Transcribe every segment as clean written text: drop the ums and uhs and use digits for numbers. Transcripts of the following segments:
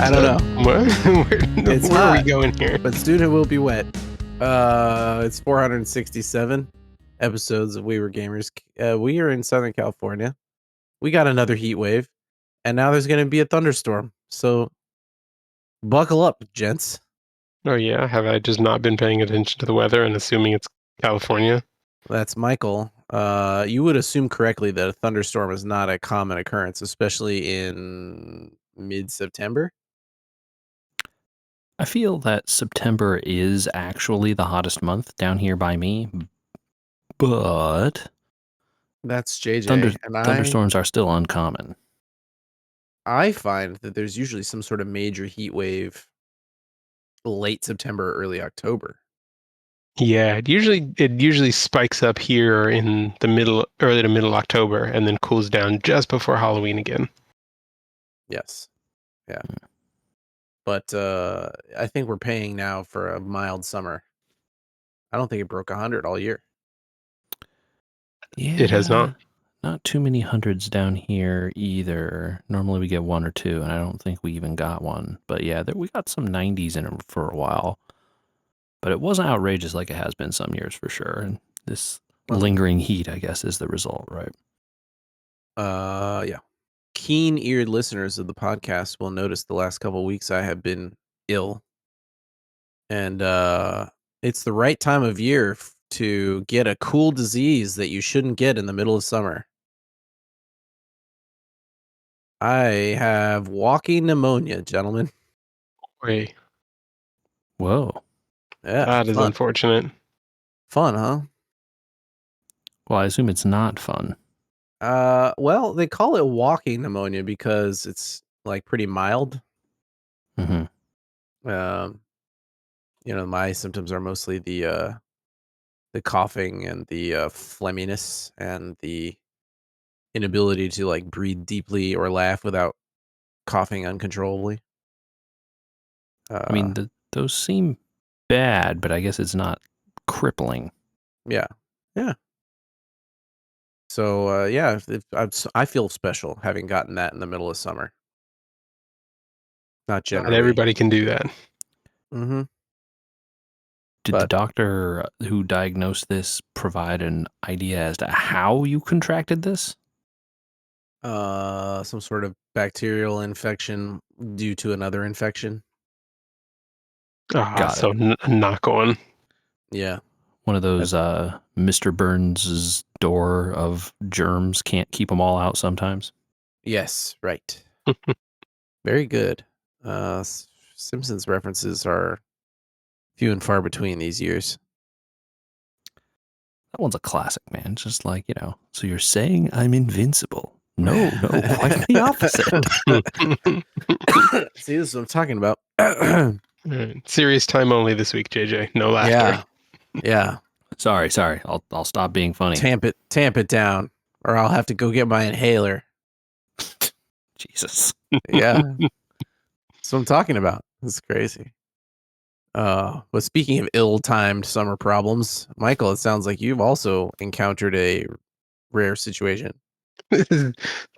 I don't know. Where are we going here? But soon it will be wet. It's 467 episodes of We Were Gamers. We are in Southern California. We got another heat wave, and now there's going to be a thunderstorm. So buckle up, gents. Oh yeah, have I just not been paying attention to the weather and assuming it's California? That's Michael. You would assume correctly that a thunderstorm is not a common occurrence, especially in mid-September. I feel that September is actually the hottest month down here by me, but That's JJ. thunderstorms are still uncommon. I find that there's usually some sort of major heat wave late September, early October. Yeah, it usually spikes up here in the early to middle October, and then cools down just before Halloween again. Yes. Yeah. But I think we're paying now for a mild summer. I don't think it broke 100 all year. Yeah, it has not. Not too many hundreds down here either. Normally we get one or two, and I don't think we even got one. But yeah, we got some 90s in it for a while. But it wasn't outrageous like it has been some years for sure. And this lingering heat, I guess, is the result, right? Yeah. Keen-eared listeners of the podcast will notice the last couple of weeks I have been ill. And it's the right time of year to get a cool disease that you shouldn't get in the middle of summer. I have walking pneumonia, gentlemen. Wait. Whoa. Yeah. That is unfortunate. Fun, huh? Well, I assume it's not fun. Well, they call it walking pneumonia because it's like pretty mild. Mm-hmm. My symptoms are mostly the coughing and the phlegminess and the inability to like breathe deeply or laugh without coughing uncontrollably. I mean, those seem bad, but I guess it's not crippling. Yeah. So, I feel special having gotten that in the middle of summer. Not generally. Not everybody can do that. Mm-hmm. Did the doctor who diagnosed this provide an idea as to how you contracted this? Some sort of bacterial infection due to another infection. Got so knock on. Yeah. One of those Mr. Burns' door of germs can't keep them all out sometimes. Yes, right. Very good. Simpsons references are few and far between these years. That one's a classic, man. Just like, so you're saying I'm invincible. No, quite the opposite. See, this is what I'm talking about. Serious time only this week, JJ. No laughter. Yeah. Sorry. I'll stop being funny. Tamp it down, or I'll have to go get my inhaler. Jesus. Yeah. That's what I'm talking about. It's crazy. But speaking of ill-timed summer problems, Michael, it sounds like you've also encountered a rare situation.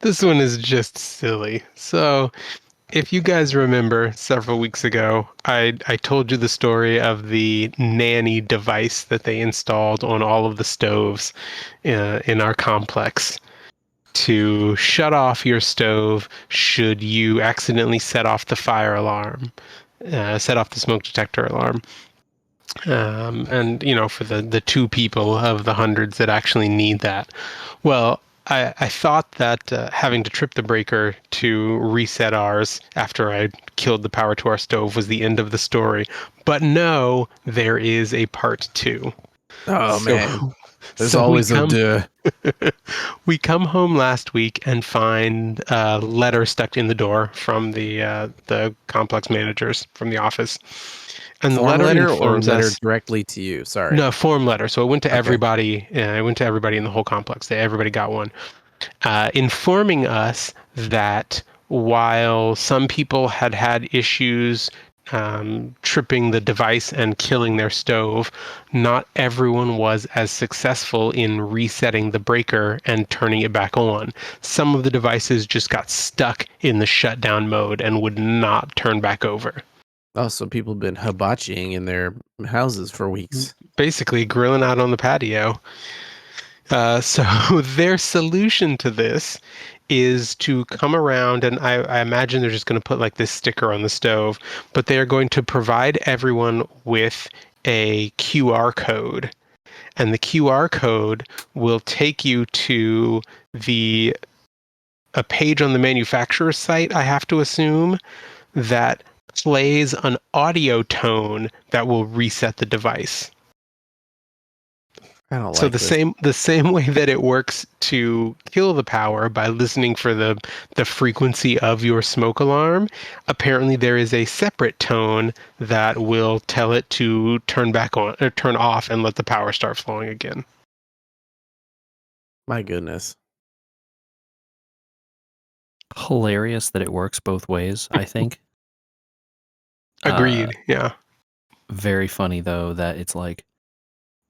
This one is just silly. So, if you guys remember several weeks ago, I told you the story of the nanny device that they installed on all of the stoves in our complex to shut off your stove should you accidentally set off the fire alarm, set off the smoke detector alarm. And, for the two people of the hundreds that actually need that. Well, I thought that having to trip the breaker to reset ours after I killed the power to our stove was the end of the story. But no, there is a part 2. Oh, man. There's always a duh. We come home last week and find a letter stuck in the door from the complex managers from the office. And form the letter letter informs or letter us directly to you. Sorry. No, form letter. So it went to everybody. It went to everybody in the whole complex. Everybody got one, informing us that while some people had issues tripping the device and killing their stove, not everyone was as successful in resetting the breaker and turning it back on. Some of the devices just got stuck in the shutdown mode and would not turn back over. Oh, so people have been hibachiing in their houses for weeks. Basically, grilling out on the patio. So their solution to this is to come around, and I imagine they're just going to put like this sticker on the stove, but they are going to provide everyone with a QR code. And the QR code will take you to a page on the manufacturer's site, I have to assume, that plays an audio tone that will reset the device. I don't So like this. the same way that it works to kill the power by listening for the frequency of your smoke alarm, apparently there is a separate tone that will tell it to turn back on or turn off and let the power start flowing again. My goodness. Hilarious that it works both ways, I think. Agreed. Yeah. Very funny, though, that it's like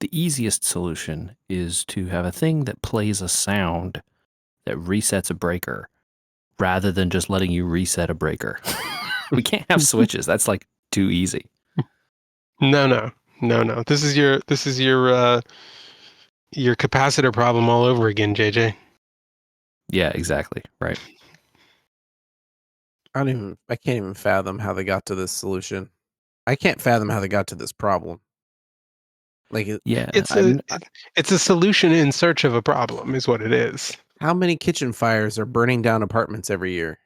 the easiest solution is to have a thing that plays a sound that resets a breaker rather than just letting you reset a breaker. We can't have switches. That's like too easy. No. This is your capacitor problem all over again, JJ. Yeah, exactly. Right. I can't even fathom how they got to this solution. I can't fathom how they got to this problem. Like, Yeah. It's a solution in search of a problem, is what it is. how many kitchen fires are burning down apartments every year?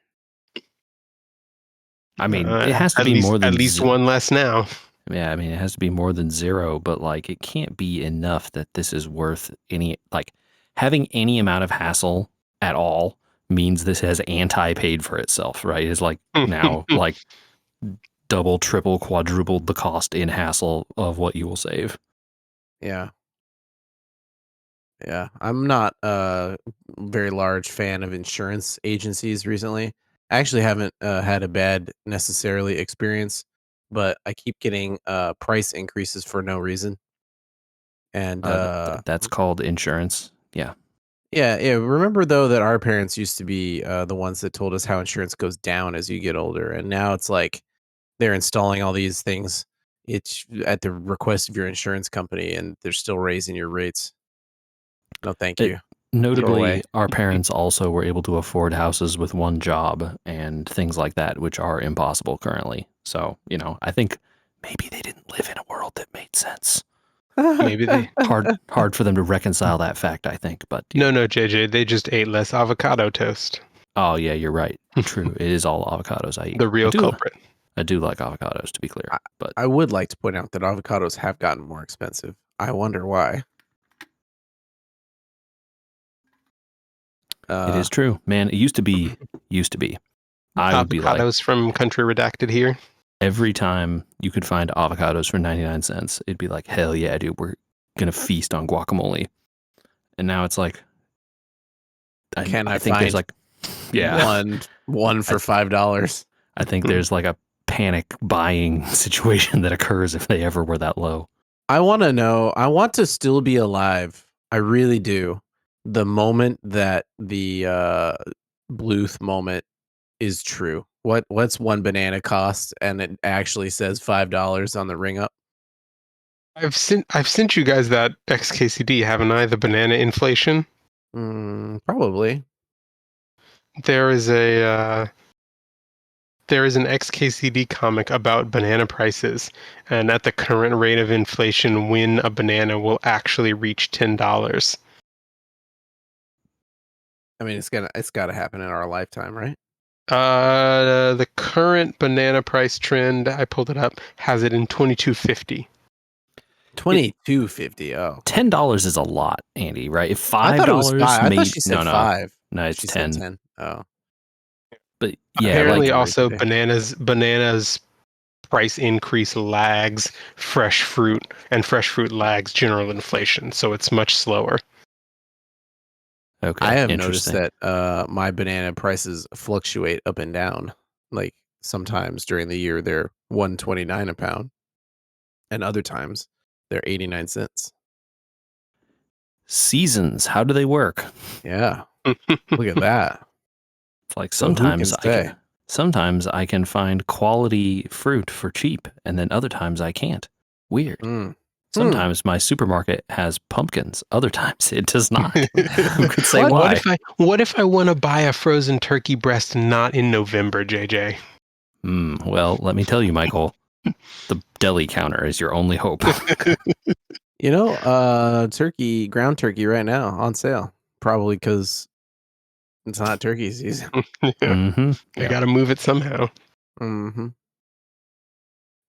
I mean, it has to be more than at least one less now. Yeah, I mean, it has to be more than zero, but like, it can't be enough that this is worth any, like, having any amount of hassle at all means this has anti-paid for itself, right? It's like now, like, double, triple, quadrupled the cost in hassle of what you will save. Yeah. Yeah. I'm not a very large fan of insurance agencies recently. I actually haven't had a bad necessarily experience, but I keep getting price increases for no reason. And That's called insurance. Yeah. yeah. Remember though that our parents used to be the ones that told us how insurance goes down as you get older, and now it's like they're installing all these things. It's at the request of your insurance company, and they're still raising your rates. No, thank you. Notably, our parents also were able to afford houses with one job and things like that, which are impossible currently. So, I think maybe they didn't live in a world that made sense. Maybe they hard for them to reconcile that fact, I think. But no, JJ, they just ate less avocado toast. Oh yeah, you're right. True, it is all avocados I eat. The real culprit. I do like avocados, to be clear. But I would like to point out that avocados have gotten more expensive. I wonder why. It is true, man. It used to be. I would be like, avocados from Country Redacted here. Every time you could find avocados for 99 cents, it'd be like, hell yeah, dude, we're going to feast on guacamole. And now it's like, I think there's like, one for $5. I think there's like a panic buying situation that occurs if they ever were that low. I want to know, I want to still be alive. I really do. The moment that the Bluth moment is true. What's one banana cost, and it actually says $5 on the ring up? I've sent you guys that XKCD, haven't I? The banana inflation. Probably. There is an XKCD comic about banana prices, and at the current rate of inflation, when a banana will actually reach $10. I mean, it's got to happen in our lifetime, right? The current banana price trend, I pulled it up, has it in $22.50. $22.50. Oh, $10 is a lot, Andy. Right? If $5, I thought it was $5. I thought she said no, $5. No, it's she 10. Said 10. Oh, but yeah, apparently also bananas price increase lags fresh fruit, and fresh fruit lags general inflation, so it's much slower. Okay, I have noticed that my banana prices fluctuate up and down. Like sometimes during the year they're $1.29 a pound, and other times they're 89 cents. Seasons, how do they work? Yeah, look at that. It's like So who can sometimes I can find quality fruit for cheap, and then other times I can't. Weird. Mm. Sometimes my supermarket has pumpkins. Other times it does not. Who could say What? why? What if I want to buy a frozen turkey breast not in November, JJ? Well, let me tell you, Michael, the deli counter is your only hope. You know, ground turkey right now on sale. Probably because it's not turkey season. Mm-hmm. I got to move it somehow. Mm-hmm.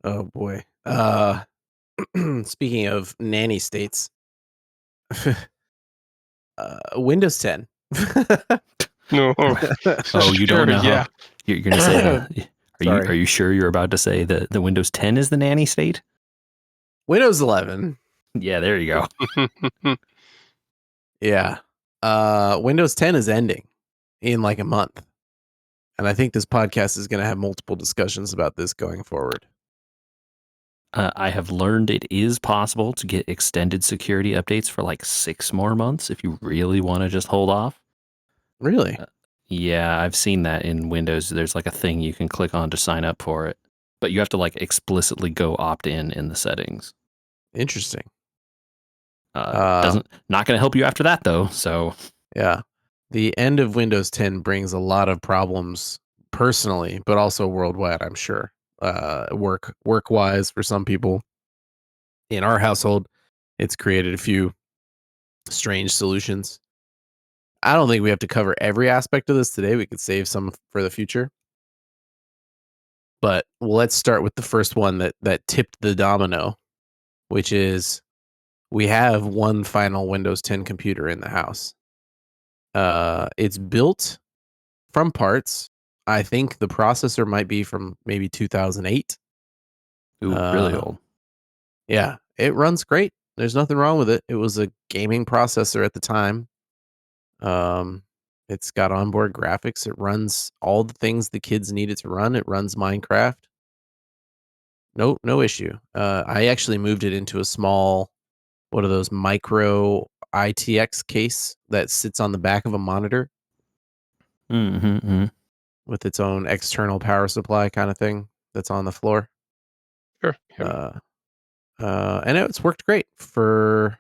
Oh boy. Speaking of nanny states, Windows 10. No. Oh, you don't know? Yeah. You're going to say that? Sorry. Are you sure you're about to say that the Windows 10 is the nanny state? Windows 11. Yeah, there you go. Yeah. Windows 10 is ending in like a month. And I think this podcast is going to have multiple discussions about this going forward. I have learned it is possible to get extended security updates for like 6 more months if you really want to just hold off. Really? Yeah, I've seen that in Windows. There's like a thing you can click on to sign up for it, but you have to like explicitly go opt in the settings. Interesting. Not going to help you after that though. So yeah, the end of Windows 10 brings a lot of problems personally, but also worldwide, I'm sure. Work wise for some people. In our household, it's created a few strange solutions. I don't think we have to cover every aspect of this today. We could save some for the future. But let's start with the first one that tipped the domino, which is we have one final Windows 10 computer in the house. It's built from parts. I think the processor might be from maybe 2008. really old. Yeah, it runs great. There's nothing wrong with it. It was a gaming processor at the time. It's got onboard graphics. It runs all the things the kids need it to run. It runs Minecraft. No issue. I actually moved it into a small, what are those, micro ITX case that sits on the back of a monitor with its own external power supply kind of thing that's on the floor. Sure. And it's worked great for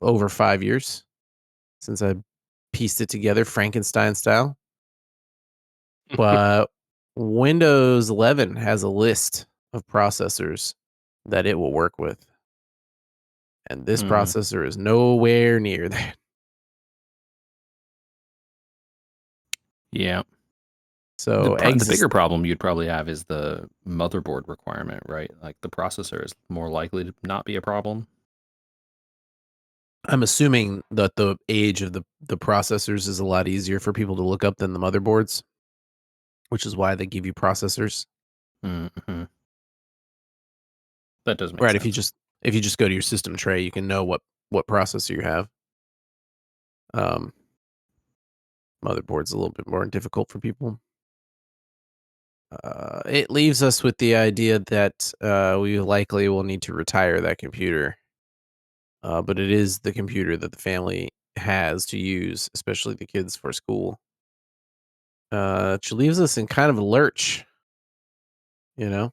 over 5 years since I pieced it together Frankenstein style. But Windows 11 has a list of processors that it will work with. And this processor is nowhere near that. Yeah. So the bigger problem you'd probably have is the motherboard requirement, right? Like the processor is more likely to not be a problem. I'm assuming that the age of the processors is a lot easier for people to look up than the motherboards, which is why they give you processors. Mm-hmm. That does make right. sense. If you just go to your system tray, you can know what processor you have. Motherboard's a little bit more difficult for people. It leaves us with the idea that we likely will need to retire that computer. But it is the computer that the family has to use, especially the kids for school. Which leaves us in kind of a lurch, you know?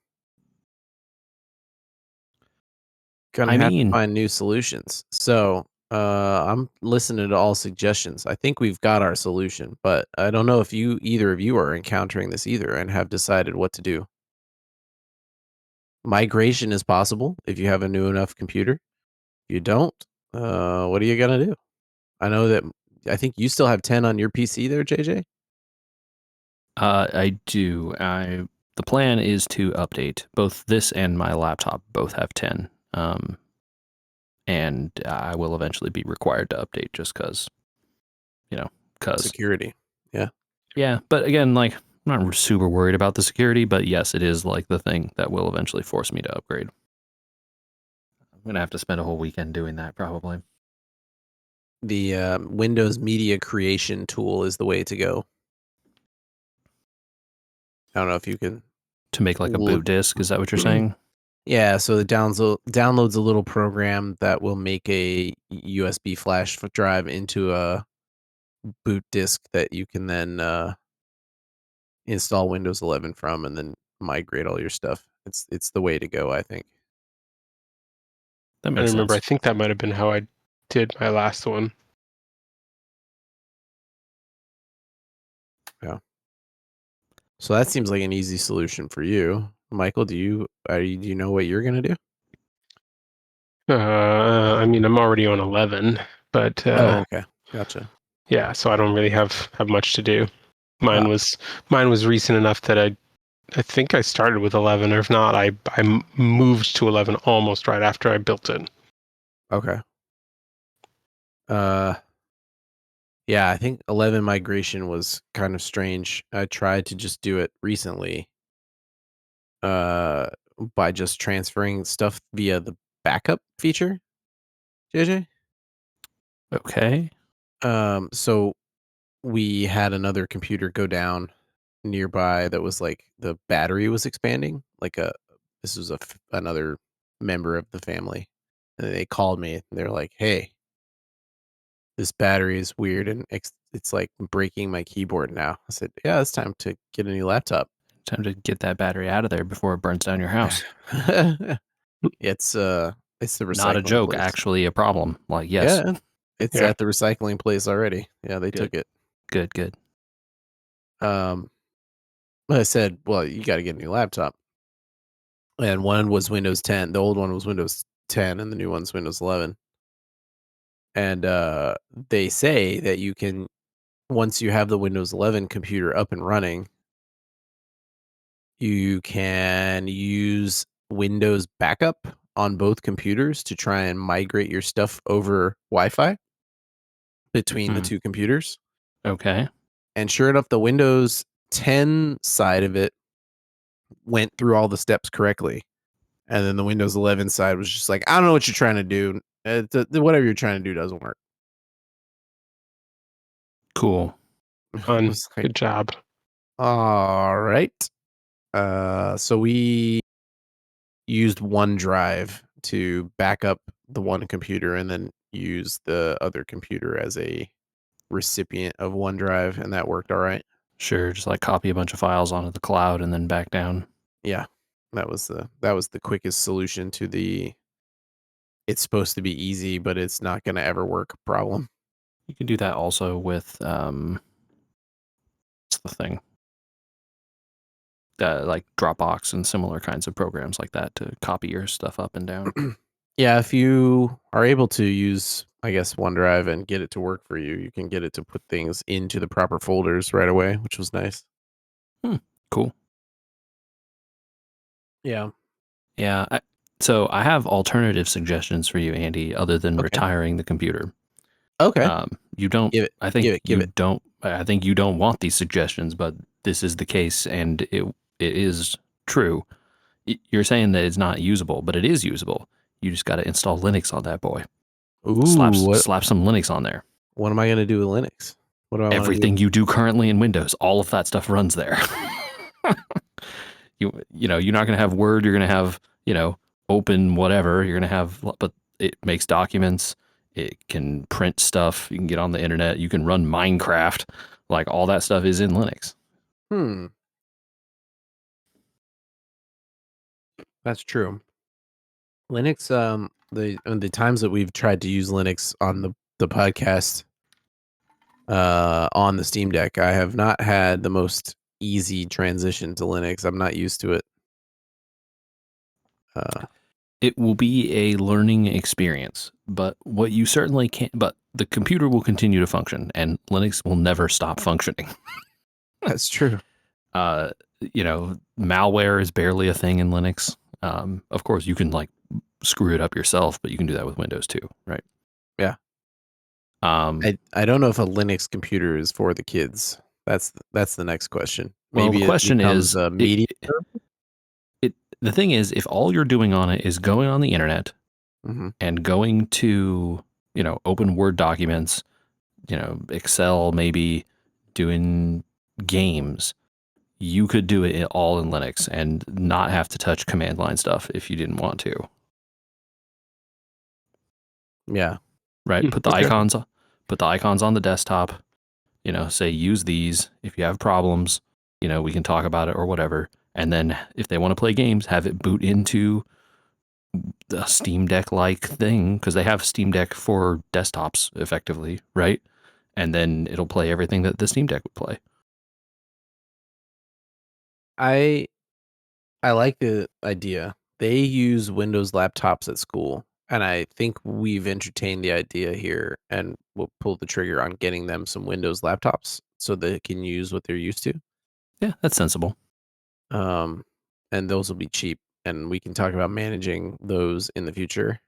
Gonna have to find new solutions. So I'm listening to all suggestions. I think we've got our solution, but I don't know if either of you are encountering this either and have decided what to do. Migration is possible if you have a new enough computer. If you don't, what are you gonna do? I think you still have 10 on your PC there, JJ. I do. The plan is to update both this and my laptop. Both have 10. And I will eventually be required to update just because, security. Yeah. Yeah, but again, like I'm not super worried about the security, but yes, it is like the thing that will eventually force me to upgrade. I'm gonna have to spend a whole weekend doing that probably. The Windows Media Creation tool is the way to go. I don't know if you can. To make like a Look. boot disk, is that what you're saying? Yeah, so it downloads a little program that will make a USB flash drive into a boot disk that you can then install Windows 11 from, and then migrate all your stuff. It's the way to go, I think. That I makes remember. sense. I think that might have been how I did my last one. Yeah. So that seems like an easy solution for you, Michael. Do you know what you're gonna do? I mean, I'm already on 11, but Oh, okay, gotcha. yeah, so I don't really have much to do. Mine Ah, was recent enough that I think I started with 11, or if not, I moved to 11 almost right after I built it. okay. Uh, yeah, I think 11 migration was kind of strange. I tried to just do it recently, uh, by just transferring stuff via the backup feature, JJ. Okay. So we had another computer go down nearby that was like the battery was expanding. This was another member of the family, and they called me. And they're like, "Hey, this battery is weird, and it's like breaking my keyboard now." I said, "Yeah, it's time to get a new laptop." Time to get that battery out of there before it burns down your house. it's uh, it's the Not a recycling joke, place. actually a problem. Like, yes. Yeah, it's Yeah. at the recycling place already. Yeah, they Good. took it. Good. Um, I said, "Well, you got to get a new laptop." And one was Windows 10. The old one was Windows 10, and the new one's Windows 11. And they say that you can, once you have the Windows 11 computer up and running, you can use Windows backup on both computers to try and migrate your stuff over Wi-Fi between the two computers. Okay. And sure enough, the Windows 10 side of it went through all the steps correctly. And then the Windows 11 side was just like, I don't know what you're trying to do. Whatever you're trying to do doesn't work. Cool. It Fun. was like, Good job. all right. So we used OneDrive to back up the one computer and then use the other computer as a recipient of OneDrive, and that worked all right. Sure. Just like copy a bunch of files onto the cloud and then back down. Yeah, that was the quickest solution to the it's supposed to be easy, but it's not going to ever work problem. You can do that also with what's the thing? Like Dropbox and similar kinds of programs like that to copy your stuff up and down. Yeah, if you are able to use, I guess, OneDrive and get it to work for you, you can get it to put things into the proper folders right away, which was nice. Cool. Yeah. Yeah. So I have alternative suggestions for you, Andy, other than Okay. retiring the computer. Okay. You don't. Give it. I think Give you it. don't. I think you don't want these suggestions, but this is the case, and it is true. You're saying that it's not usable, but it is usable. You just got to install Linux on that boy. Ooh, Slap some Linux on there. what am I going to do with Linux? What do I want to do? Everything you do currently in Windows, all of that stuff runs there. you know, you're not going to have Word. You're going to have, open whatever. You're going to have, but it makes documents. It can print stuff. You can get on the internet. You can run Minecraft. Like all that stuff is in Linux. That's true. Linux, the times that we've tried to use Linux on the podcast, on the Steam Deck, I have not had the most easy transition to Linux. I'm not used to it. It will be a learning experience, but what you certainly can't, but the computer will continue to function and Linux will never stop functioning. That's true. Malware is barely a thing in Linux. Of course, you can like screw it up yourself, but you can do that with Windows too, right? Yeah. I don't know if a Linux computer is for the kids. That's the next question. Well, Maybe the question is, a media. the thing is, if all you're doing on it is going on the internet and going to, open Word documents, Excel, maybe doing games, you could do it all in Linux and not have to touch command line stuff if you didn't want to. Yeah. Right? Put the Okay. icons on the desktop. Say use these. If you have problems, we can talk about it or whatever. And then if they want to play games, have it boot into the Steam Deck like thing, because they have Steam Deck for desktops effectively, right? And then it'll play everything that the Steam Deck would play. I like the idea. They use Windows laptops at school, and I think we've entertained the idea here, and we'll pull the trigger on getting them some Windows laptops so they can use what they're used to. Yeah, that's sensible. And those will be cheap, and we can talk about managing those in the future.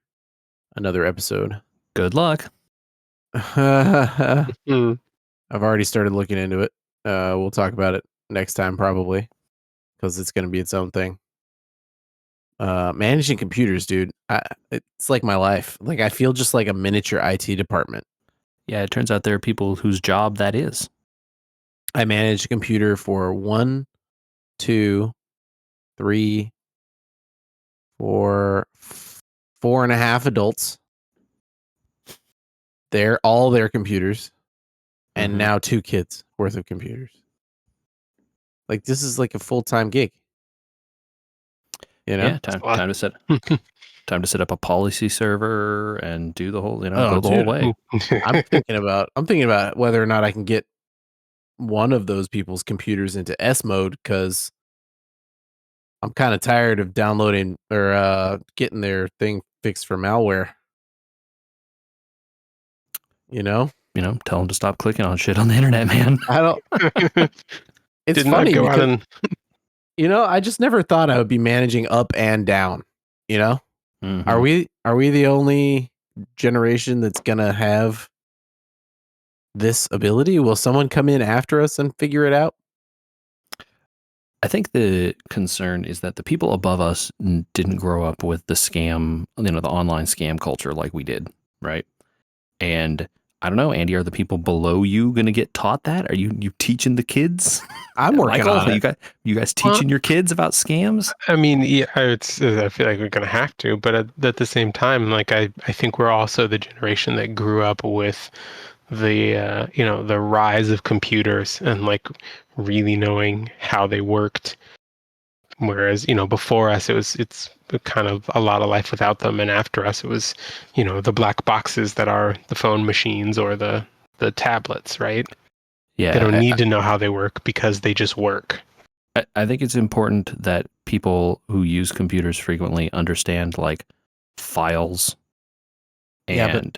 Another episode. Good luck. I've already started looking into it. We'll talk about it next time probably, because it's going to be its own thing. Managing computers, dude, it's like my life. Like, I feel just like a miniature IT department. Yeah, it turns out there are people whose job that is. I manage a computer for 1, 2, 3, 4, 4.5 adults. They're all their computers, and now 2 kids worth of computers. Like, this is like a full-time gig. Yeah, time to set up a policy server and do the whole, go the whole way. I'm thinking about whether or not I can get one of those people's computers into S mode, because I'm kind of tired of downloading or getting their thing fixed for malware. Tell them to stop clicking on shit on the internet, man. I don't. It's funny because I just never thought I would be managing up and down. Mm-hmm. Are we the only generation that's gonna have this ability? Will someone come in after us and figure it out? I think the concern is that the people above us didn't grow up with the scam, the online scam culture like we did, right? And I don't know, Andy, are the people below you going to get taught that? Are you teaching the kids? I'm working on it. You guys teaching your kids about scams? I mean, yeah, I feel like we're going to have to, but at the same time, like I think we're also the generation that grew up with the the rise of computers and like really knowing how they worked. Whereas, before us, it's kind of a lot of life without them. And after us, it was, the black boxes that are the phone machines or the tablets, right? Yeah. They don't need to know how they work because they just work. I think it's important that people who use computers frequently understand like files. And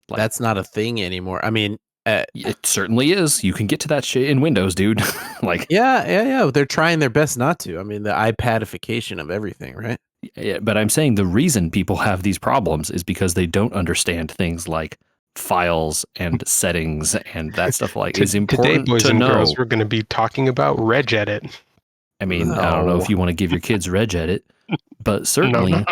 but that's not a thing anymore. I mean, it certainly is. You can get to that shit in Windows, dude. Like, yeah. They're trying their best not to. I mean, the iPadification of everything, right? Yeah, but I'm saying the reason people have these problems is because they don't understand things like files and settings and that stuff. Like, is important today, boys to and know. Girls, we're going to be talking about regedit. I mean, I don't know if you want to give your kids regedit, but certainly,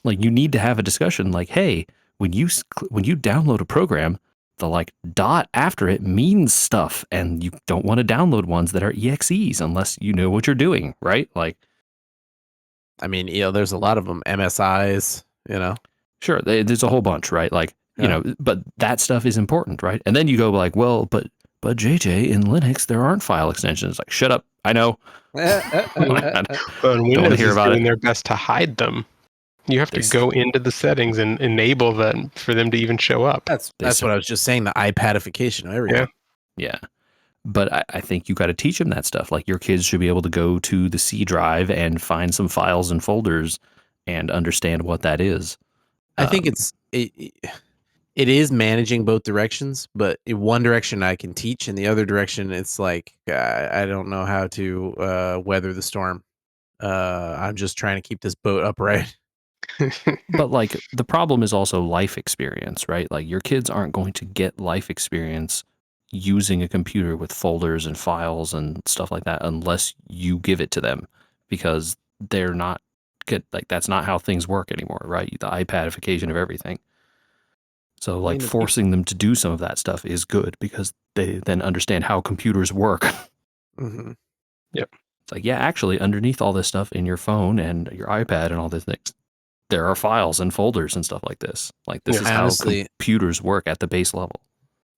like, you need to have a discussion. Like, hey, when you download a program, the like dot after it means stuff, and you don't want to download ones that are exes unless you know what you're doing, right? Like, I mean, there's a lot of them, MSIs, Sure, there's a whole bunch, right? Like, but that stuff is important, right? And then you go like, well, but JJ, in Linux there aren't file extensions. Like, shut up, I know. Windows is doing their best to hide them. You have to go into the settings and enable them for them to even show up. That's what I was just saying, the iPadification of everything. Yeah. But I think you got to teach them that stuff. Like, your kids should be able to go to the C drive and find some files and folders and understand what that is. I think it is managing both directions, but in one direction I can teach, in the other direction it's like I don't know how to weather the storm. I'm just trying to keep this boat upright. But like, the problem is also life experience, right? Like, your kids aren't going to get life experience using a computer with folders and files and stuff like that unless you give it to them, because they're not good. Like, that's not how things work anymore, right? The iPadification of everything. So like, forcing them to do some of that stuff is good because they then understand how computers work. Mm-hmm. Yep. It's like, yeah, actually, underneath all this stuff in your phone and your iPad and all these things, there are files and folders and stuff like this. Like, this Yeah. is I how honestly, computers work at the base level.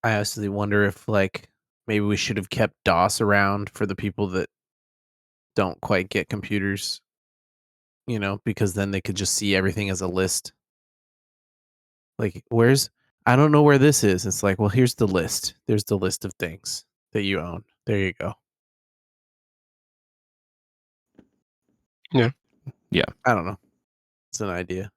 I honestly wonder if like maybe we should have kept DOS around for the people that don't quite get computers, because then they could just see everything as a list. Like, I don't know where this is. It's like, well, here's the list. There's the list of things that you own. There you go. Yeah. Yeah. I don't know. It's an idea.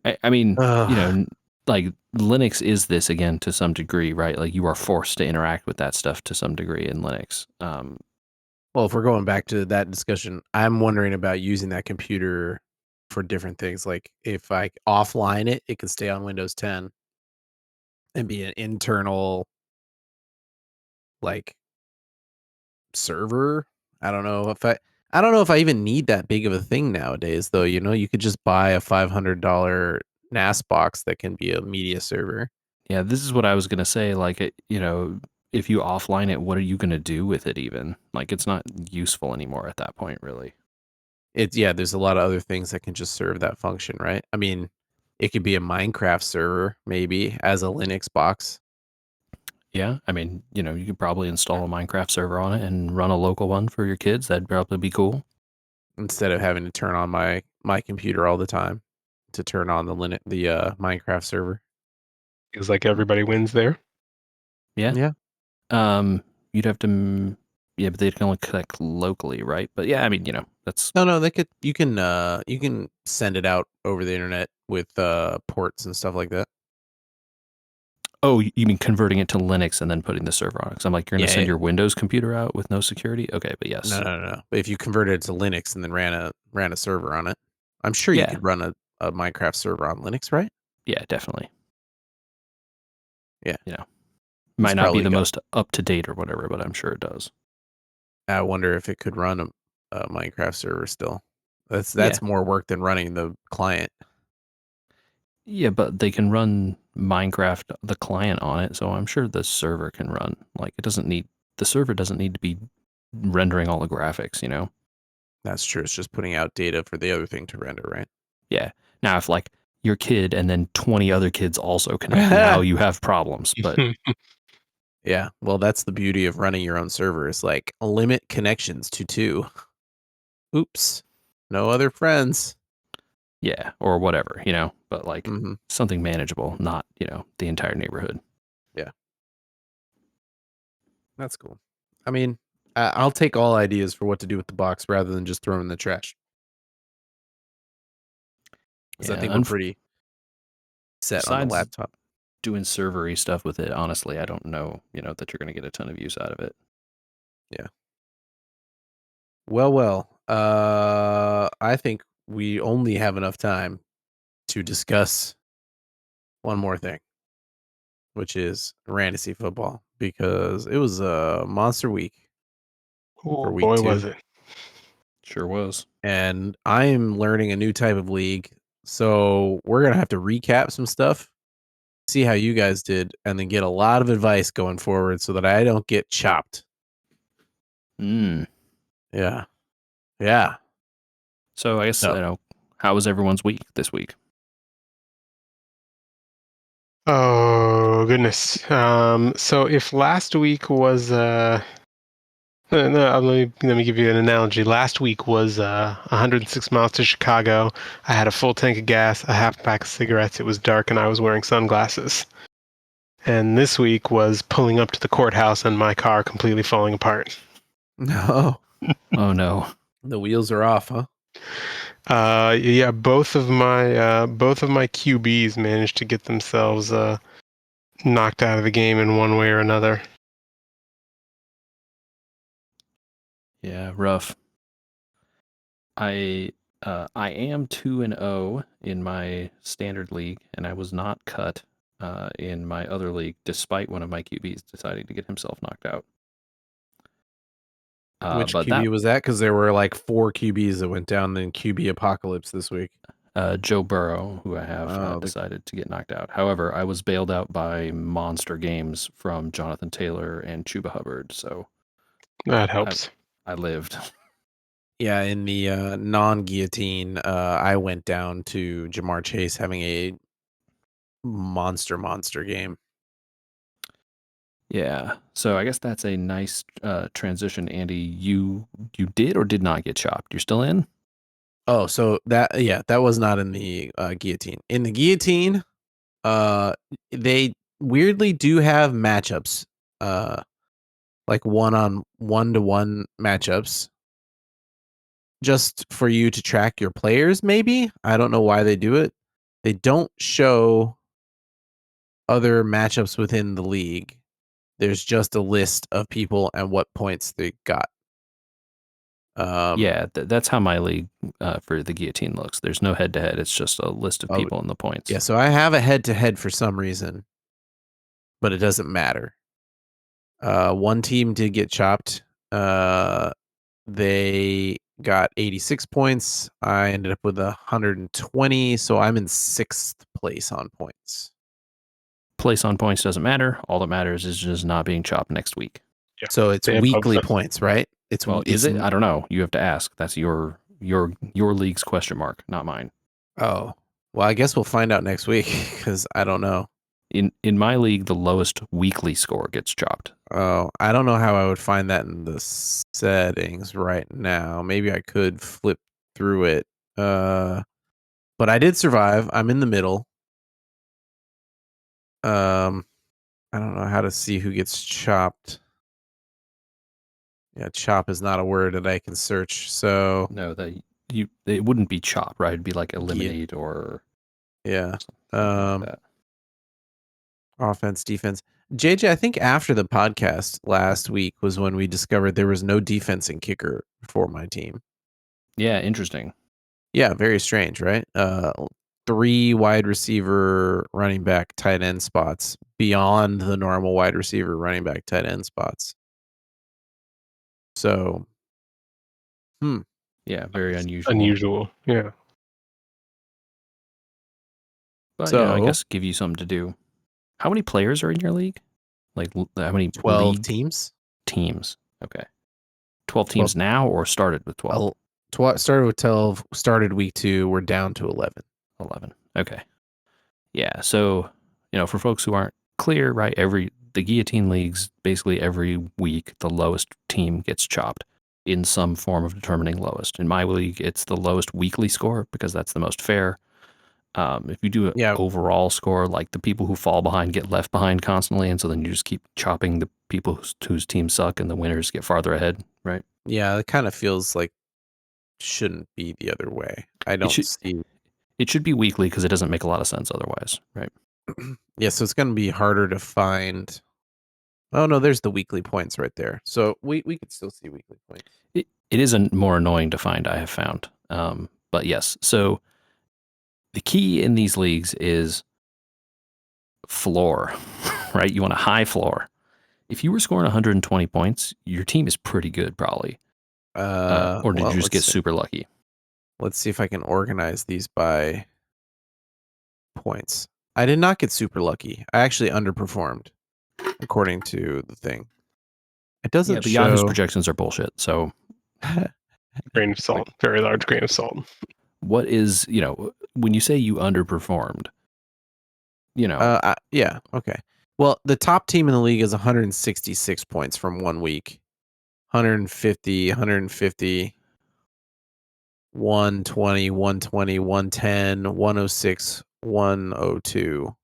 I mean, Ugh. like Linux is this again to some degree, right? Like you are forced to interact with that stuff to some degree in Linux. Well, if we're going back to that discussion, I'm wondering about using that computer for different things. Like if I offline it, it can stay on Windows 10 and be an internal like server. I don't know if I even need that big of a thing nowadays though, you could just buy a $500 NAS box that can be a media server. Yeah, this is what I was gonna say. Like, if you offline it, what are you gonna do with it? Even like, it's not useful anymore at that point, really. There's a lot of other things that can just serve that function, right? I mean, it could be a Minecraft server maybe as a Linux box Yeah, I mean, you could probably install a Minecraft server on it and run a local one for your kids. That'd probably be cool. instead of having to turn on my computer all the time to turn on the Minecraft server. Feels like everybody wins there. Yeah. Yeah. You'd have to, yeah, but they can only connect locally, right? But yeah, I mean, that's No, you can send it out over the internet with ports and stuff like that. Oh, you mean converting it to Linux and then putting the server on it? Because I'm like, you're going to Yeah, send your Windows computer out with no security? Okay, but yes. no. But if you converted it to Linux and then ran a server on it, I'm sure you Yeah, could run a Minecraft server on Linux, right? yeah, definitely. Yeah. It's Might not be probably the got most up to date or whatever, but I'm sure it does. I wonder if it could run a Minecraft server still. Yeah. That's more work than running the client. Yeah, but they can run Minecraft, the client on it, so I'm sure the server can run. Like, the server doesn't need to be rendering all the graphics. That's true. It's just putting out data for the other thing to render, right? Yeah. Now, if like your kid and then 20 other kids also connect, now you have problems. But Yeah. Well, that's the beauty of running your own server is like limit connections to 2. Oops. No other friends. yeah, or whatever, but like Mhm. something manageable, not, the entire neighborhood. Yeah. That's cool. I mean, I'll take all ideas for what to do with the box rather than just throw them in the trash. Because I Yeah. think we're pretty set on the Besides laptop. doing servery stuff with it, honestly, I don't know, that you're going to get a ton of use out of it. Yeah. Well. I think we only have enough time to discuss one more thing, which is Rantasy Football, because it was a monster week Oh for week boy, 2. was it. Sure was. And I'm learning a new type of league. So we're going to have to recap some stuff, see how you guys did, and then get a lot of advice going forward so that I don't get chopped. Mm. Yeah. Yeah. So I guess, No. how was everyone's week this week? Oh goodness. So if last week was no, let me give you an analogy. Last week was 106 miles to Chicago. I had a full tank of gas, a half pack of cigarettes. It was dark, and I was wearing sunglasses. And this week was pulling up to the courthouse and my car completely falling apart. No. Oh, no. The wheels are off, huh? Yeah, both of my QBs managed to get themselves knocked out of the game in one way or another. Yeah, rough. I am 2-0 in my standard league, and I was not cut in my other league, despite one of my QBs deciding to get himself knocked out. Which But QB was that? Because there were like 4 QBs that went down in QB apocalypse this week. Joe Burrow, who I have decided to get knocked out. However, I was bailed out by monster games from Jonathan Taylor and Chuba Hubbard. So That helps. I lived. Yeah, in the non-guillotine, I went down to Jamar Chase having a monster game. Yeah. So I guess that's a nice transition, Andy. You did or did not get chopped? You're still in? Oh, so that was not in the guillotine. In the guillotine, they weirdly do have matchups, like one-to-one matchups, just for you to track your players. Maybe I don't know why they do it. They don't show other matchups within the league. There's just a list of people and what points they got. Yeah, that's how my league for the guillotine looks. There's no head to head. It's just a list of people and the points. Yeah, so I have a head to head for some reason, but it doesn't matter. One team did get chopped. They got 86 points. I ended up with 120, so I'm in 6th place on points. Place on points doesn't matter. All that matters is just not being chopped next week. Yeah. So it's weekly points, right? Is it? I don't know. You have to ask. That's your league's question mark, not mine. Oh, well, I guess we'll find out next week because I don't know. In my league, the lowest weekly score gets chopped. Oh, I don't know how I would find that in the settings right now. Maybe I could flip through it. But I did survive. I'm in the middle. I don't know how to see who gets chopped. Yeah, chop is not a word that I can search. So no, it wouldn't be chop, right? It'd be like eliminate or yeah. Like that. Offense, defense. JJ, I think after the podcast last week was when we discovered there was no defense in kicker for my team. Yeah, interesting. Yeah, very strange, right? 3 wide receiver, running back, tight end spots beyond the normal wide receiver, running back, tight end spots. So, yeah, very unusual. Unusual, yeah. But I guess give you something to do. How many players are in your league? Like how many 12 teams? Teams. Okay. 12 teams now or started with 12? Started with 12, started week 2, we're down to 11. 11. Okay. Yeah, so, for folks who aren't clear, right, the Guillotine Leagues, basically every week, the lowest team gets chopped in some form of determining lowest. In my league, it's the lowest weekly score because that's the most fair. If you do an overall score, like the people who fall behind get left behind constantly, and so then you just keep chopping the people whose teams suck, and the winners get farther ahead, right? Yeah, it kind of feels like shouldn't be the other way. I don't see. It should be weekly because it doesn't make a lot of sense otherwise, right? Yeah, so it's going to be harder to find. Oh no, there's the weekly points right there. So we could still see weekly points. It is more annoying to find, I have found. But yes, so the key in these leagues is floor, right? You want a high floor. If you were scoring 120 points, your team is pretty good, probably. Or did you just get super lucky? Let's see if I can organize these by points. I did not get super lucky. I actually underperformed, according to the thing. It doesn't show. Yahoo's projections are bullshit. So, grain of salt, very large grain of salt. What is when you say you underperformed? Yeah, okay. Well, the top team in the league is 166 points from 1 week. 150, 150, 120, 120, 110, 106, 102,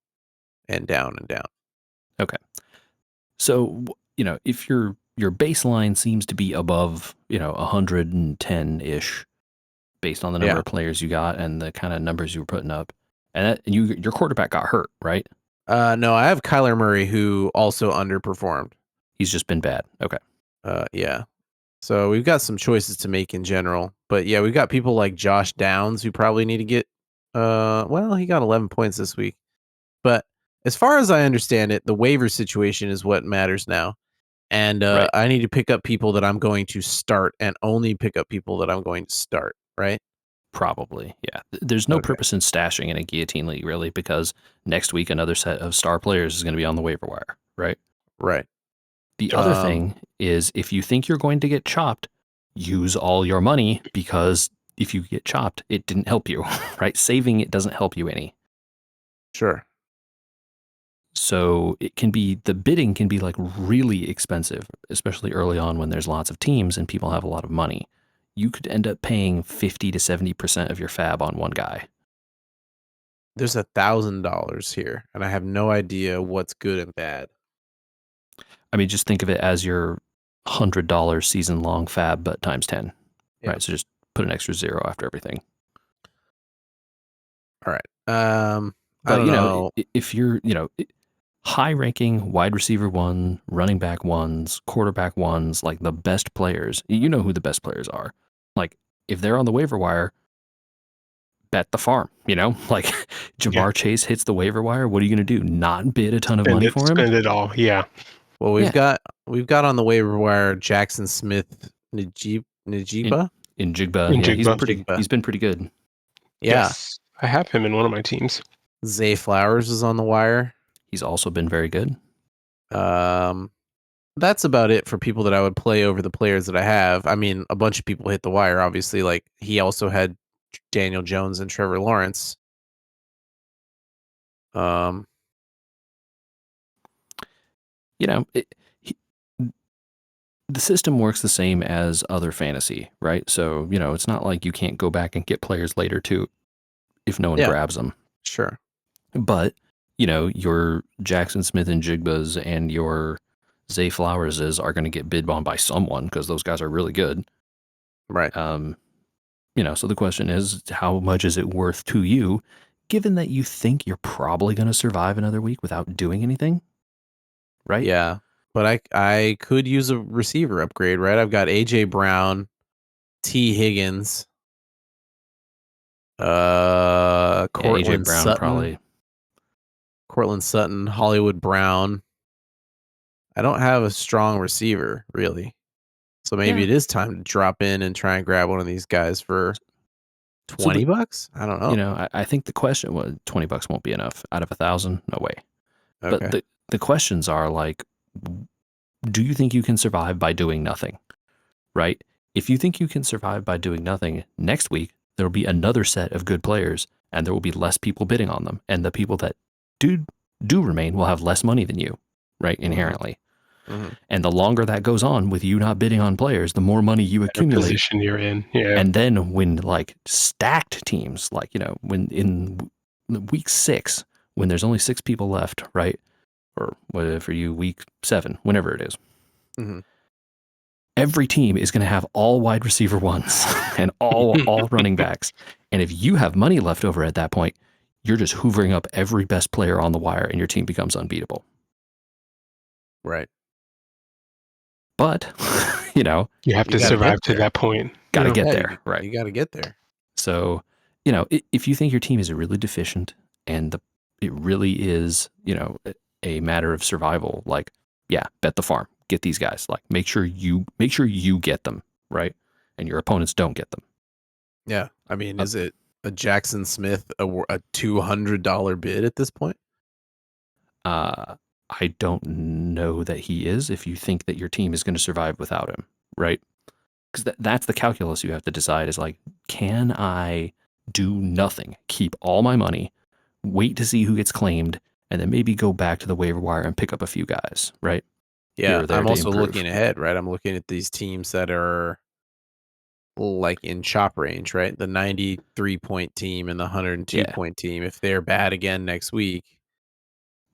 and down and down. Okay. So, if your baseline seems to be above, 110-ish based on the number of players you got and the kind of numbers you were putting up, and your quarterback got hurt, right? No, I have Kyler Murray who also underperformed. He's just been bad. Okay. Yeah. So we've got some choices to make in general, but yeah, we've got people like Josh Downs who probably need to get. Well, he got 11 points this week, but as far as I understand it, the waiver situation is what matters now, and right. I need to pick up people that I'm going to start, and only pick up people that I'm going to start. Right? Probably, yeah. There's no purpose in stashing in a Guillotine League, really, because next week another set of star players is going to be on the waiver wire, right? Right. The other thing is, if you think you're going to get chopped, use all your money, because if you get chopped, it didn't help you, right? Saving it doesn't help you any. Sure. So the bidding can be like really expensive, especially early on when there's lots of teams and people have a lot of money. You could end up paying 50 to 70% of your fab on one guy. There's $1,000 here, and I have no idea what's good and bad. I mean, just think of it as your $100 season long fab, but times 10, right? So just put an extra zero after everything. All right. But you know, if you're, high ranking wide receiver one, running back ones, quarterback ones, like the best players, you know who the best players are. Like if they're on the waiver wire, bet the farm, like Jamar Chase hits the waiver wire. What are you going to do? Not bid a ton of money for him? Spend it all. Yeah. Well, we've got on the waiver wire Jackson Smith, Najiba. In Jigba. Yeah, he's been pretty good. Yeah. Yes, I have him in one of my teams. Zay Flowers is on the wire. He's also been very good. That's about it for people that I would play over the players that I have. I mean, a bunch of people hit the wire, obviously. Like, he also had Daniel Jones and Trevor Lawrence. The system works the same as other fantasy, right? So, it's not like you can't go back and get players later too if no one grabs them. Sure. But, your Jackson Smith and Jigbas and your Zay Flowerses are going to get bid on by someone because those guys are really good. Right. So the question is, how much is it worth to you, given that you think you're probably going to survive another week without doing anything? Right? Yeah. But I could use a receiver upgrade, right? I've got AJ Brown, T. Higgins, Cortland AJ Brown Sutton, probably. Cortland Sutton, Hollywood Brown. I don't have a strong receiver, really. So maybe it is time to drop in and try and grab one of these guys for $20. I don't know. I think the question was $20 won't be enough. Out of 1,000, no way. Okay. But the questions are like, do you think you can survive by doing nothing? Right? If you think you can survive by doing nothing, next week there will be another set of good players, and there will be less people bidding on them, and the people that do remain will have less money than you, right? Inherently. Mm-hmm. And the longer that goes on with you not bidding on players, the more money you accumulate. Position you're in. Yeah. And then when like stacked teams, like, when in week 6, when there's only 6 people left, right? Or whatever for you, week 7, whenever it is. Mm-hmm. Every team is going to have all wide receiver ones and all running backs. And if you have money left over at that point, you're just hoovering up every best player on the wire and your team becomes unbeatable. Right. But, you have to survive to that point. Got to get there, right? You got to get there. So, if you think your team is really deficient and it really is, a matter of survival, like, bet the farm, get these guys, like, make sure you get them, right? And your opponents don't get them. Yeah. I mean, is it a Jackson Smith, a $200 bid at this point? I don't know that he is, if you think that your team is going to survive without him, right? Because that's the calculus you have to decide, is like, can I do nothing, keep all my money, wait to see who gets claimed, and then maybe go back to the waiver wire and pick up a few guys, right? Yeah, I'm also looking ahead, right? I'm looking at these teams that are like in chop range, right? The 93-point team and the 102-point team. If they're bad again next week,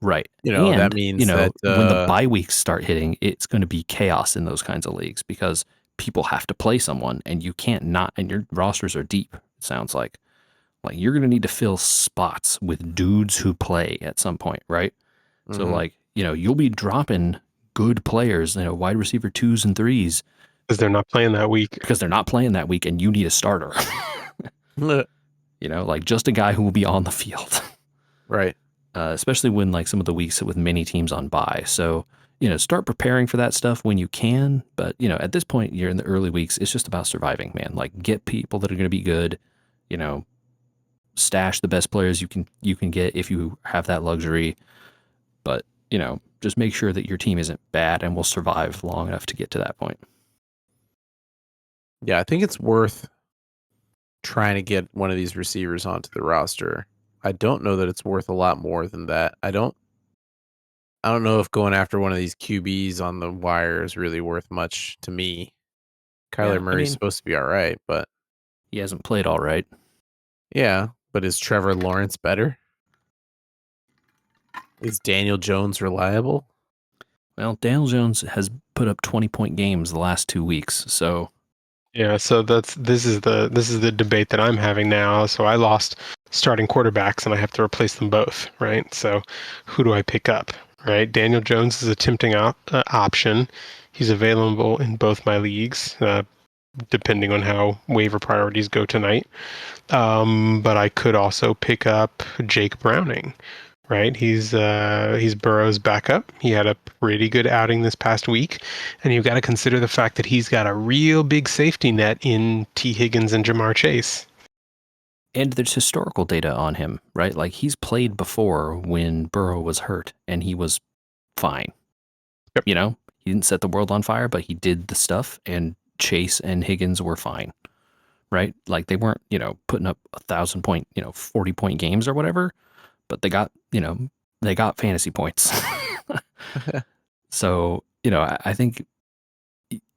right? And, that means that when the bye weeks start hitting, it's going to be chaos in those kinds of leagues because people have to play someone, and you can't not. And your rosters are deep. It sounds like you're going to need to fill spots with dudes who play at some point, right? Mm-hmm. So you'll be dropping good players, wide receiver 2s and 3s. Because they're not playing that week. And you need a starter. Just a guy who will be on the field. Right. Especially when some of the weeks with many teams on bye. So, start preparing for that stuff when you can. But, at this point, you're in the early weeks. It's just about surviving, man. Get people that are going to be good, stash the best players you can get if you have that luxury. But, just make sure that your team isn't bad and will survive long enough to get to that point. Yeah, I think it's worth trying to get one of these receivers onto the roster. I don't know that it's worth a lot more than that. I don't know if going after one of these QBs on the wire is really worth much to me. Kyler Murray's supposed to be all right, but he hasn't played all right. Yeah, but is Trevor Lawrence better? Is Daniel Jones reliable? Well, Daniel Jones has put up 20-point games the last 2 weeks, so yeah. So this is the debate that I'm having now. So I lost starting quarterbacks, and I have to replace them both, right? So who do I pick up, right? Daniel Jones is a tempting option. He's available in both my leagues, depending on how waiver priorities go tonight. But I could also pick up Jake Browning. Right, he's Burrow's backup. He had a pretty good outing this past week, and you've got to consider the fact that he's got a real big safety net in T. Higgins and Jamar Chase. And there's historical data on him, right? Like he's played before when Burrow was hurt, and he was fine. Yep. He didn't set the world on fire, but he did the stuff, and Chase and Higgins were fine, right? Like they weren't, putting up 1,000-point, 40-point games or whatever, but they got fantasy points. So, I think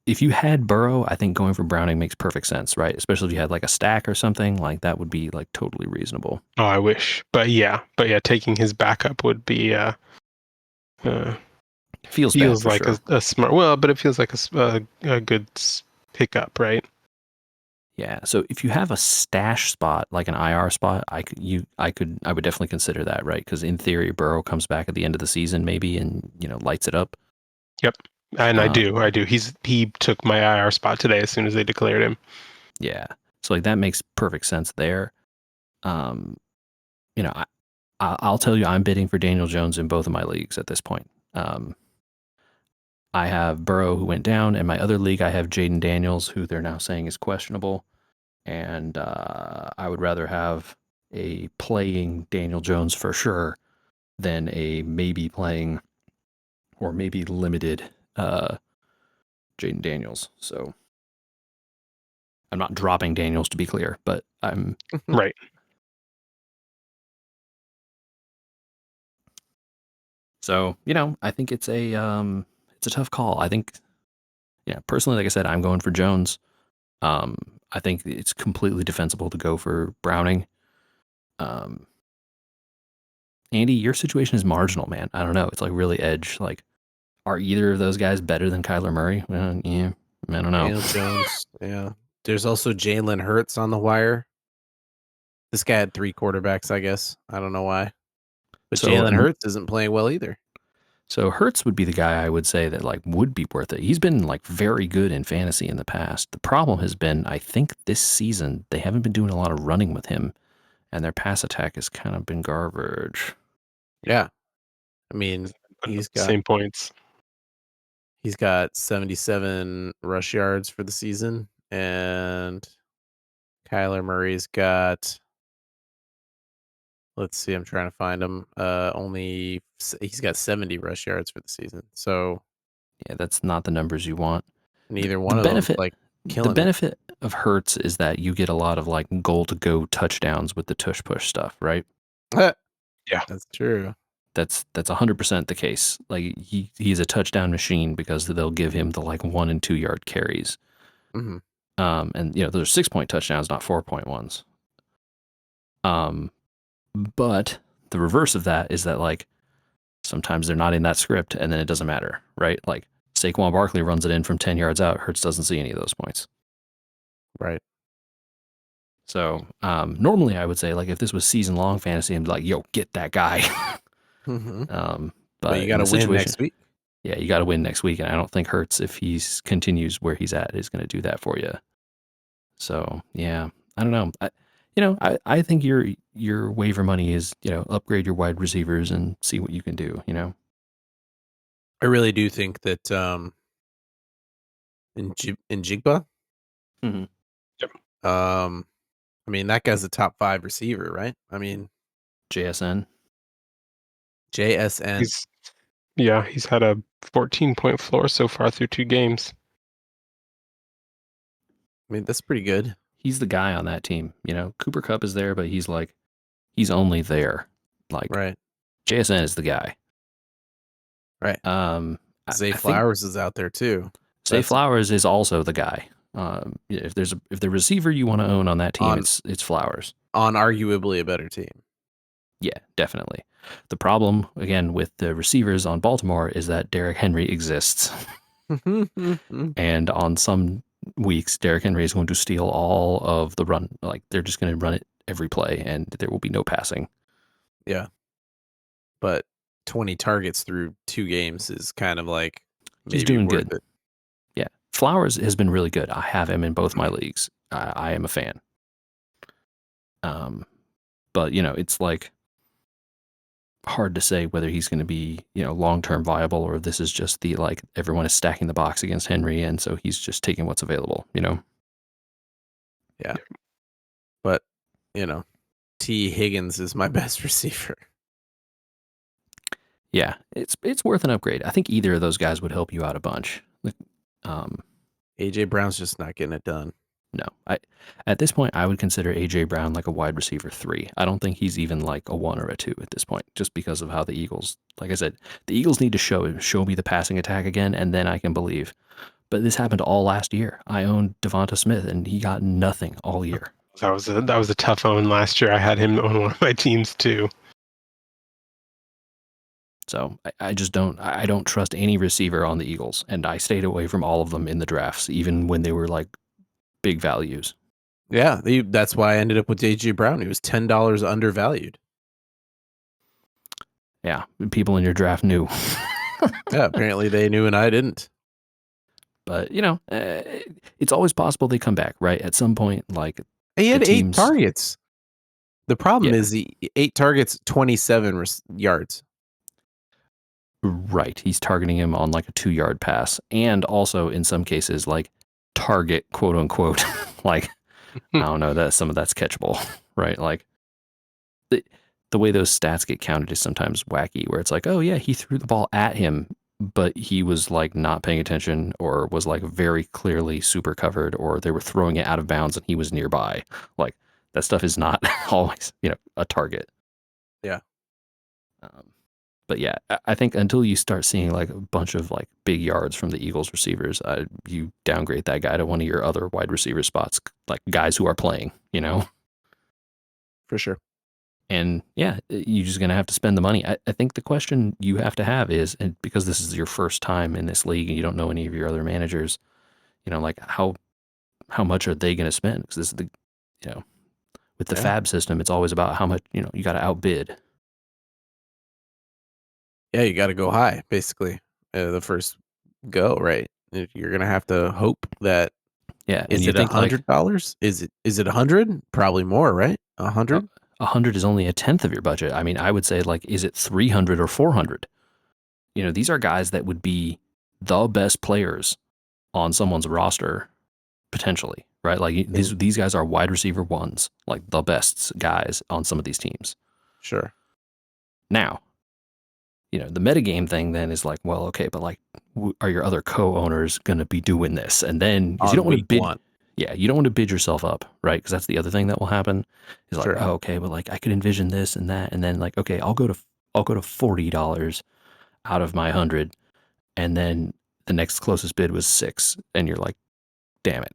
if you had Burrow, I think going for Browning makes perfect sense, right? Especially if you had like a stack or something, like that would be like totally reasonable. Oh, I wish. But yeah, taking his backup would be feels like sure. a smart, but it feels like a good pickup, right? Yeah. So if you have a stash spot, like an IR spot, I would definitely consider that, right? Because in theory, Burrow comes back at the end of the season, maybe, and lights it up. Yep, and I do. He took my IR spot today as soon as they declared him. Yeah. So like that makes perfect sense there. I'll tell you, I'm bidding for Daniel Jones in both of my leagues at this point. I have Burrow, who went down, and my other league I have Jaden Daniels, who they're now saying is questionable. And I would rather have a playing Daniel Jones for sure than a maybe playing or maybe limited Jaden Daniels. So I'm not dropping Daniels, to be clear, but I'm right. So I think it's a tough call. I think, personally, like I said, I'm going for Jones. I think it's completely defensible to go for Browning. Andy, your situation is marginal, man. I don't know. It's like really edge. Like, are either of those guys better than Kyler Murray? Well, yeah, I don't know. Daniel Jones, yeah. There's also Jalen Hurts on the wire. This guy had 3 quarterbacks, I guess. I don't know why. But So, Jalen Hurts isn't playing well either. So Hurts would be the guy I would say that like would be worth it. He's been like very good in fantasy in the past. The problem has been, I think this season they haven't been doing a lot of running with him, and their pass attack has kind of been garbage. Yeah. I mean, he's got same points. He's got 77 rush yards for the season, and Kyler Murray's got, let's see, I'm trying to find him. He's got 70 rush yards for the season. So yeah, that's not the numbers you want. Neither one of them's like killing. The benefit of Hurts is that you get a lot of like goal to go touchdowns with the tush push stuff, right? Yeah, that's true. That's 100% the case. Like he's a touchdown machine because they'll give him the like 1 and 2 yard carries. Mm-hmm. And those are 6-point touchdowns, not 4-point ones. But the reverse of that is that like sometimes they're not in that script, and then it doesn't matter, right? Like Saquon Barkley runs it in from 10 yards out. Hurts doesn't see any of those points. Right. So normally I would say like if this was season long fantasy, I'd be like, yo, get that guy. Mm-hmm. But you got to win next week. Yeah, you got to win next week, and I don't think Hurts, if he continues where he's at, is going to do that for you. So yeah, I don't know. I think your waiver money is upgrade your wide receivers and see what you can do. I really do think that in Jigba, mm-hmm. Yep. I mean that guy's a top 5 receiver, right? I mean JSN. JSN. Yeah, he's had a 14-point floor so far through 2 games. I mean, that's pretty good. He's the guy on that team. Cooper Kupp is there, but he's only there. Like Right. JSN is the guy. Right. Zay I think Flowers is out there too. Zay Flowers is also the guy. If the receiver you want to own on that team, it's Flowers. On arguably a better team. Yeah, definitely. The problem, again, with the receivers on Baltimore is that Derrick Henry exists. And on some weeks, Derrick Henry is going to steal all of the run. Like, they're just going to run it every play, and there will be no passing. Yeah. But 20 targets through 2 games is kind of like maybe he's doing worth good. it. Yeah. Flowers has been really good. I have him in both my leagues. I am a fan. But, it's like hard to say whether he's going to be, long-term viable, or this is just the, like, everyone is stacking the box against Henry, and so he's just taking what's available, Yeah. But, T. Higgins is my best receiver. Yeah, it's worth an upgrade. I think either of those guys would help you out a bunch. AJ Brown's just not getting it done. No, at this point I would consider AJ Brown like a wide receiver 3. I don't think he's even like a 1 or a 2 at this point, just because of how the Eagles, like I said, the Eagles need to show me the passing attack again, and then I can believe. But this happened all last year. I owned Devonta Smith, and he got nothing all year. That was a tough own last year. I had him on one of my teams too. So I just don't trust any receiver on the Eagles, and I stayed away from all of them in the drafts, even when they were like big values. Yeah, that's why I ended up with AJ Brown. He was $10 undervalued. Yeah, people in your draft knew. Yeah, apparently they knew and I didn't. But, it's always possible they come back, right? At some point, like, he had 8 targets. The problem is 8 targets, 27 yards. Right. He's targeting him on like a 2-yard pass. And also, in some cases, like, target, quote unquote. Like, I don't know, some of that's catchable, right? Like, the way those stats get counted is sometimes wacky, where it's like, oh, yeah, he threw the ball at him, but he was like not paying attention, or was like very clearly super covered, or they were throwing it out of bounds and he was nearby. Like, that stuff is not always, a target. Yeah. But yeah, I think until you start seeing like a bunch of like big yards from the Eagles receivers, you downgrade that guy to one of your other wide receiver spots, like guys who are playing, For sure. And yeah, you're just going to have to spend the money. I think the question you have to have is, and because this is your first time in this league and you don't know any of your other managers, like how much are they going to spend? Because this is the, with the fab system, it's always about how much, you got to outbid. Yeah, you got to go high, basically, the first go, right? You're going to have to hope that. Yeah. Is it $100? Is it 100? Probably more, right? 100? 100 is only a tenth of your budget. I mean, I would say, like, is it 300 or 400? These are guys that would be the best players on someone's roster, potentially, right? Like, these guys are wide receiver 1s, like the best guys on some of these teams. Sure. Now, the metagame thing then is like, well, okay, but like, are your other co-owners going to be doing this? And then, because you don't want to bid. Yeah, you don't want to bid yourself up, right? Because that's the other thing that will happen. Is like, oh, okay, but like I could envision this and that, and then like, okay, I'll go to $40 out of my 100, and then the next closest bid was 6, and you're like, damn it.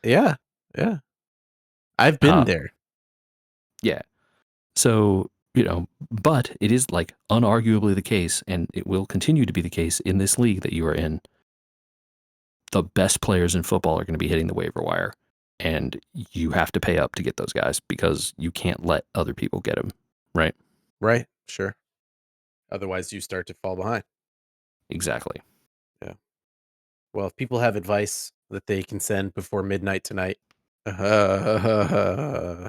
Yeah. I've been there. Yeah. So, but it is like unarguably the case, and it will continue to be the case in this league that you are in. The best players in football are going to be hitting the waiver wire, and you have to pay up to get those guys because you can't let other people get them, right? Right, sure. Otherwise, you start to fall behind. Exactly. Yeah. Well, if people have advice that they can send before midnight tonight. Oh,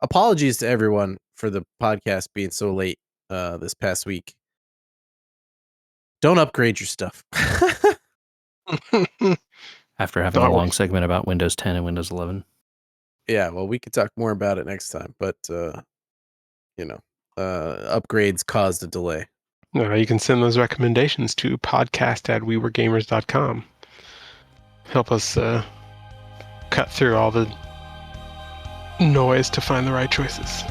apologies to everyone for the podcast being so late this past week. Don't upgrade your stuff. After having a long segment about Windows 10 and Windows 11. Yeah, well, we could talk more about it next time, but upgrades caused a delay. You can send those recommendations to podcast@weweregamers.com. Help us cut through all the noise to find the right choices.